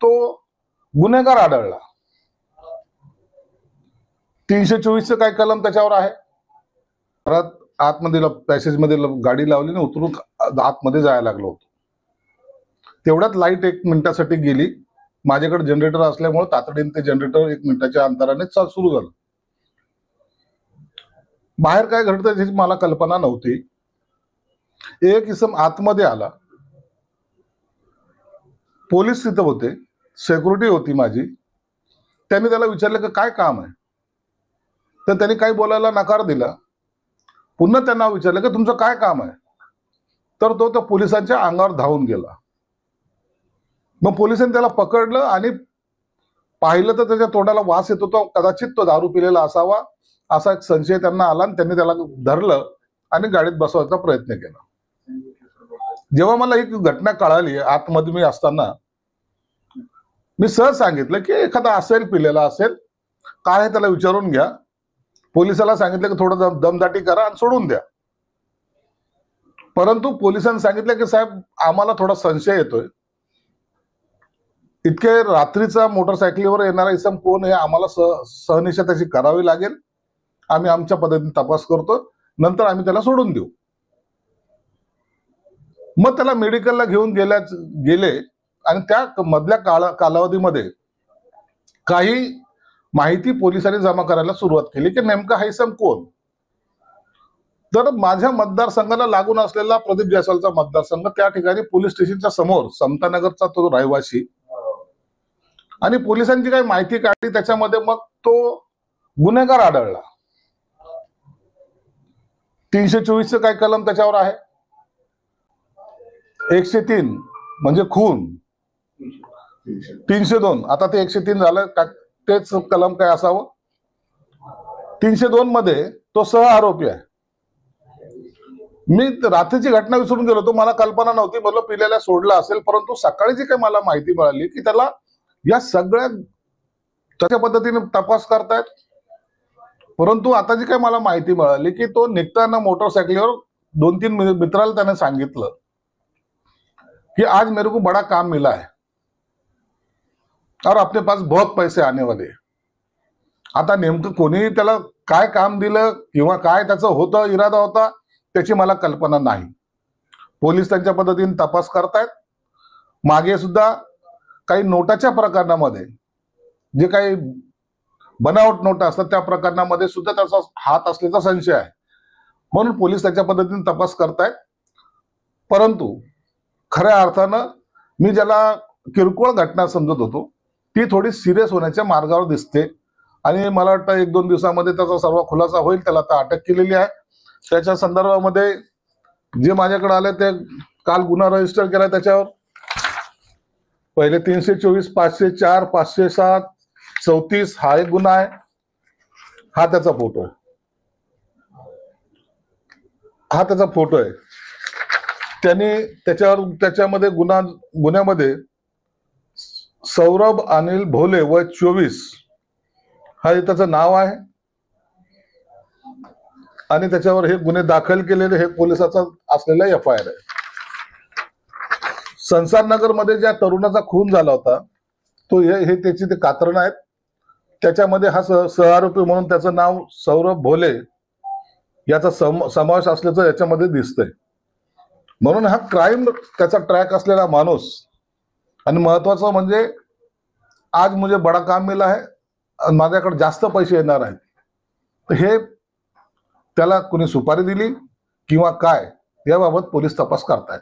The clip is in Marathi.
तो गुन्हेगार आढळला. 324 काय कलम त्याच्यावर आहे. परत आतमध्ये पॅसेज मध्ये गाडी लावली ना, उतरून आतमध्ये जायला लागलो होतो. तेवढ्यात लाईट 1 मिनिटासाठी गेली. माझ्याकडे जनरेटर असल्यामुळे तातडीने ते जनरेटर 1 मिनिटाच्या अंतराने सुरू झालं. बाहेर काय घडतं त्याची मला कल्पना नव्हती. एक इसम आतमध्ये आला. पोलीस तिथं होते, सिक्युरिटी होती माझी. त्यांनी त्याला विचारलं की काय काम आहे, तर त्यांनी काही बोलायला नकार दिला. पुन्हा त्यांना विचारलं की तुमचं काय काम आहे, तर तो त्या पोलिसांच्या अंगावर धावून गेला. मग पोलिसांनी त्याला पकडलं आणि पाहिलं तर त्याच्या तोंडाला वास येत होता. कदाचित तो दारू पिलेला असावा असा एक संशय त्यांना आला आणि त्यांनी त्याला धरलं आणि गाडीत बसवायचा प्रयत्न केला. जेव्हा मला ही घटना कळाली आतमध्ये मी असताना, मी सहज सांगितलं की एखादा असेल, पिलेला असेल, काय आहे त्याला विचारून घ्या. पोलिसाला सांगितलं की थोडं दमदाटी करा आणि सोडून द्या. परंतु पोलिसांनी सांगितलं की साहेब आम्हाला थोडा संशय येतोय. इतके रात्रीचा मोटरसायकलीवर येणारा इसम कोण आहे आम्हाला सहनिशा त्याची करावी लागेल. आम्ही आमच्या पद्धतीने तपास करतो, नंतर आम्ही त्याला सोडून देऊ. मग त्याला मेडिकलला घेऊन गेले आणि त्या मधल्या कालावधीमध्ये काही माहिती पोलिसांनी जमा करायला सुरुवात केली की नेमका हा इसम कोण. तर माझ्या मतदारसंघाला लागून असलेला प्रदीप जयस्वालचा मतदारसंघ, त्या ठिकाणी पोलीस स्टेशनच्या समोर समतानगरचा तो रहिवासी, आणि पोलिसांची काही माहिती काढली त्याच्यामध्ये मग तो गुन्हेगार आढळला. 324 काय कलम त्याच्यावर आहे. 103 म्हणजे खून. 302 आता ते 103 झालं, तेच कलम काय असावं. 302 मध्ये तो सह आरोपी आहे. मी रात्रीची घटना विसरून गेलो होतो, मला कल्पना नव्हती. मला पिल्याला सोडला असेल, परंतु सकाळी जी काही मला माहिती मिळाली की त्याला या सगळ्या त्याच्या पद्धतीने तपास करतायत. परंतु आता जी काही मला माहिती मिळाली की तो निघताना मोटरसायकलीवर 2-3 मित्राला त्याने सांगितलं कि आज मेरे को बड़ा काम मिला है और अपने पास बहुत पैसे आने वाले. आता नेमकं कोणी त्याला काय काम दिलं किंवा काय त्याचा होतं इरादा होता त्याची मला कल्पना नाही. पोलीस त्यांच्या पद्धतीने तपास करतायत. मागे सुद्धा काही नोटाच्या प्रकरणामध्ये जे काही बनावट नोटा असतात त्या प्रकरणामध्ये सुद्धा त्याचा हात असल्याचा संशय आहे. म्हणून पोलीस त्याच्या पद्धतीने तपास करतायत. परंतु खऱ्या अर्थानं मी ज्याला किरकोळ घटना समजत होतो ती थोडी सिरियस होण्याच्या मार्गावर दिसते. आणि मला वाटतं 1-2 दिवसामध्ये त्याचा सर्व खुलासा होईल. त्याला आता अटक केलेली आहे. त्याच्या संदर्भामध्ये जे माझ्याकडे आले ते काल गुन्हा रजिस्टर केला. त्याच्यावर पहिले 324, 504, 507, 34 हा एक गुन्हा आहे. हा त्याचा फोटो आहे. हा त्याचा फोटो आहे. त्याने त्याच्यामध्ये गुन्ह्यामध्ये सौरभ अनिल भोले वय 24 हा त्याचं नाव आहे. आणि त्याच्यावर हे गुन्हे दाखल केलेले हे पोलिसाचा असलेला FIR आहे. संसारनगर मध्ये ज्या तरुणाचा खून झाला होता तो हे त्याची ते कात्रण आहेत. त्याच्यामध्ये हा सहआरोपी म्हणून त्याचं नाव सौरभ भोले याचा समावेश असल्याचं याच्यामध्ये दिसतंय. म्हणून हा क्राईम त्याचा ट्रॅक असलेला माणूस. आणि महत्वाचं म्हणजे आज मुझे बडा काम मिला है, माझ्याकडे जास्त पैसे येणार आहेत. तर हे त्याला कुणी सुपारी दिली किंवा काय याबाबत पोलीस तपास करतायत.